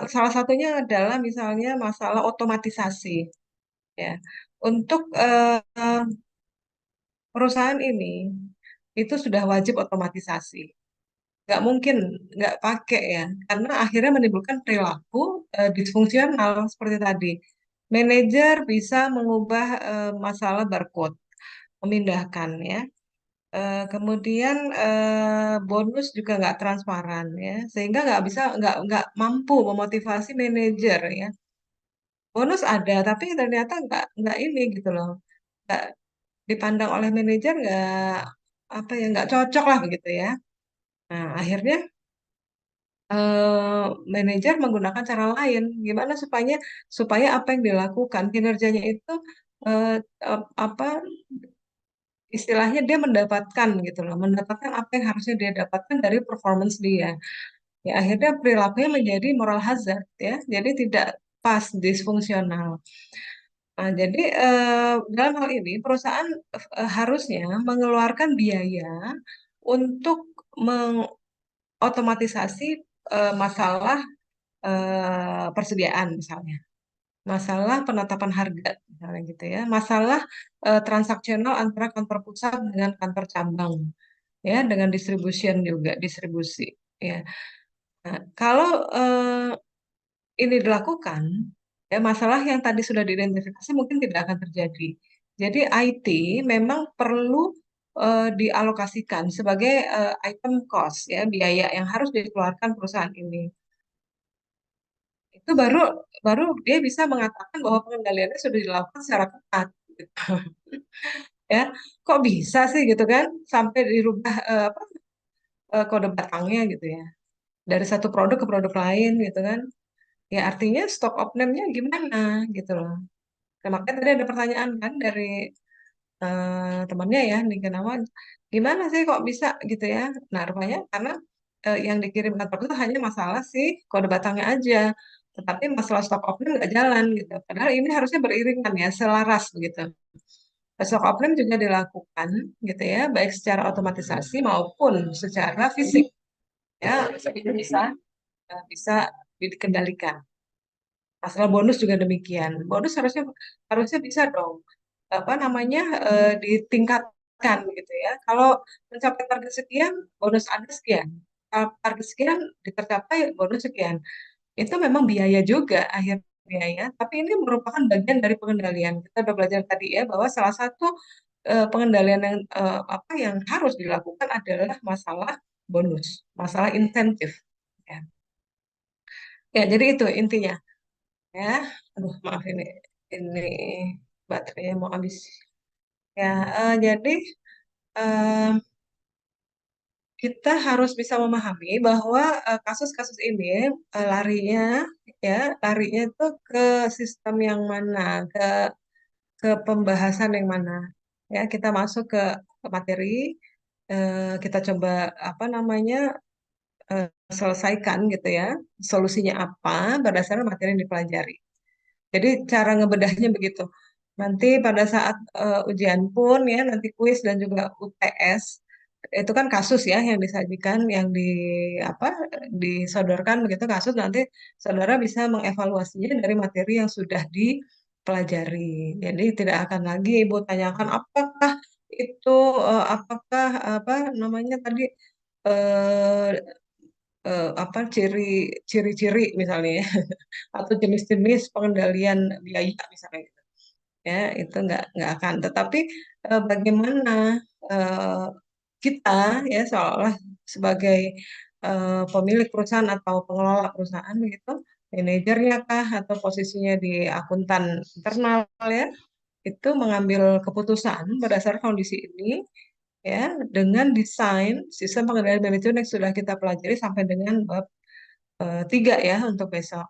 Salah satunya adalah misalnya masalah otomatisasi, ya. Untuk perusahaan ini itu sudah wajib otomatisasi. Nggak mungkin nggak pakai ya, karena akhirnya menimbulkan perilaku disfungsional seperti tadi. Manajer bisa mengubah masalah barcode, memindahkan ya. Kemudian bonus juga nggak transparan ya, sehingga nggak bisa nggak mampu memotivasi manajer ya. Bonus ada, tapi ternyata nggak ini gitu loh, nggak dipandang oleh manajer nggak apa ya nggak cocok lah begitu ya. Nah akhirnya manajer menggunakan cara lain, gimana supaya supaya apa yang dilakukan kinerjanya itu eh, apa istilahnya dia mendapatkan gitu loh, mendapatkan apa yang harusnya dia dapatkan dari performance dia. Ya akhirnya perilakunya menjadi moral hazard ya, jadi tidak pas, disfungsional. Nah, jadi dalam hal ini perusahaan harusnya mengeluarkan biaya untuk mengotomatisasi masalah persediaan misalnya, masalah penetapan harga misalnya gitu ya, masalah transaksional antara kantor pusat dengan kantor cabang ya, dengan distribution juga distribusi ya. Nah, kalau ini dilakukan, ya masalah yang tadi sudah diidentifikasi mungkin tidak akan terjadi. Jadi IT memang perlu dialokasikan sebagai item cost ya, biaya yang harus dikeluarkan perusahaan ini. Itu baru baru dia bisa mengatakan bahwa pengendaliannya sudah dilakukan secara ketat. Gitu. Ya, kok bisa sih gitu kan sampai dirubah apa, kode batangnya gitu ya dari satu produk ke produk lain gitu kan. Ya artinya stock of name-nya gimana gitu loh. Nah, makanya tadi ada pertanyaan kan dari temannya ya, nih kenapa gimana sih kok bisa gitu ya. Nah, rupanya karena yang dikirim kantor itu hanya masalah sih kode batangnya aja. Tetapi masalah stock opening nggak jalan gitu. Padahal ini harusnya beriringan ya, selaras begitu. Stock opening juga dilakukan gitu ya, baik secara otomatisasi maupun secara fisik ya, itu bisa bisa dikendalikan. Masalah bonus juga demikian. Bonus harusnya harusnya bisa dong apa namanya ditingkatkan gitu ya. Kalau mencapai target sekian, bonus Anda sekian. Kalau target sekian tercapai, bonus sekian. Itu memang biaya juga akhirnya ya. Tapi ini merupakan bagian dari pengendalian. Kita udah belajar tadi ya bahwa salah satu pengendalian yang apa yang harus dilakukan adalah masalah bonus, masalah insentif. Ya, ya jadi itu intinya. Ya, aduh maaf ini baterainya mau habis. Ya, jadi eh, kita harus bisa memahami bahwa kasus-kasus ini larinya ya larinya itu ke sistem yang mana, ke pembahasan yang mana. Ya, kita masuk ke materi, kita coba apa namanya selesaikan gitu ya, solusinya apa berdasarkan materi yang dipelajari. Jadi cara ngebedahnya begitu. Nanti pada saat ujian pun ya, nanti kuis dan juga UTS itu kan kasus ya yang disajikan, yang di apa disodorkan begitu kasus, nanti saudara bisa mengevaluasinya dari materi yang sudah dipelajari. Jadi tidak akan lagi Ibu tanyakan apakah itu apakah apa namanya tadi eh, apa ciri-ciri misalnya ya, atau jenis-jenis pengendalian biaya misalnya gitu. Ya itu nggak akan, tetapi bagaimana eh, kita ya seolah sebagai pemilik perusahaan atau pengelola perusahaan begitu, manajernya kah atau posisinya di akuntan internal ya, itu mengambil keputusan berdasar kondisi ini ya, dengan desain sistem pengendalian manajemen yang sudah kita pelajari sampai dengan bab 3 ya untuk besok.